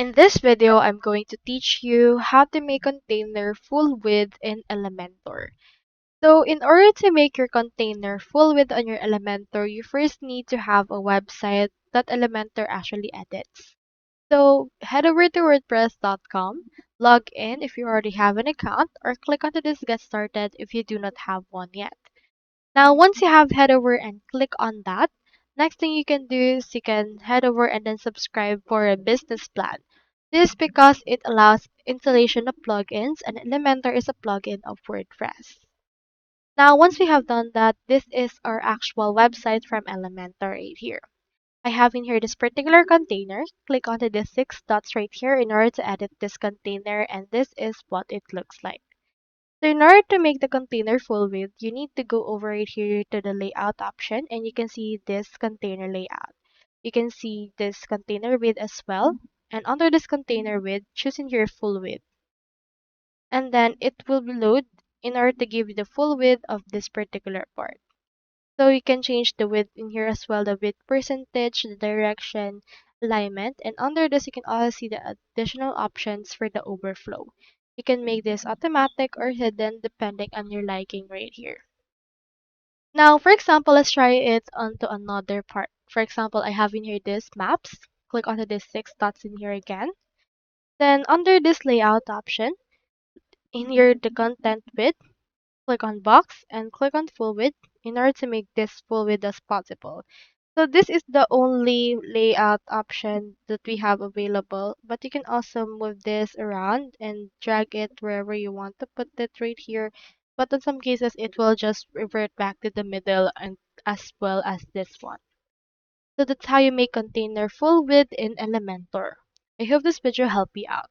In this video, I'm going to teach you how to make container full width in Elementor. So in order to make your container full width on your Elementor, you first need to have a website that Elementor actually edits. So head over to WordPress.com, log in if you already have an account, or click onto this Get Started if you do not have one yet. Now, once you have head over and click on that, next thing you can do is you can head over and then subscribe for a business plan. This is because it allows installation of plugins and Elementor is a plugin of WordPress. Now, once we have done that, this is our actual website from Elementor right here. I have in here this particular container. Click onto the six dots right here in order to edit this container, and this is what it looks like. So in order to make the container full width, you need to go over right here to the layout option and you can see this container layout. You can see this container width as well. And under this container width, choose in here full width. And then it will be load in order to give you the full width of this particular part. So you can change the width in here as well, the width percentage, the direction, alignment, and under this you can also see the additional options for the overflow. You can make this automatic or hidden depending on your liking right here. Now, for example, let's try it onto another part. For example, I have in here this maps. Click onto this six dots in here again. Then under this layout option, in here the content width, click on box and click on full width in order to make this full width as possible. So this is the only layout option that we have available, but you can also move this around and drag it wherever you want to put it right here. But in some cases, it will just revert back to the middle and as well as this one. So that's how you make container full width in Elementor. I hope this video helped you out.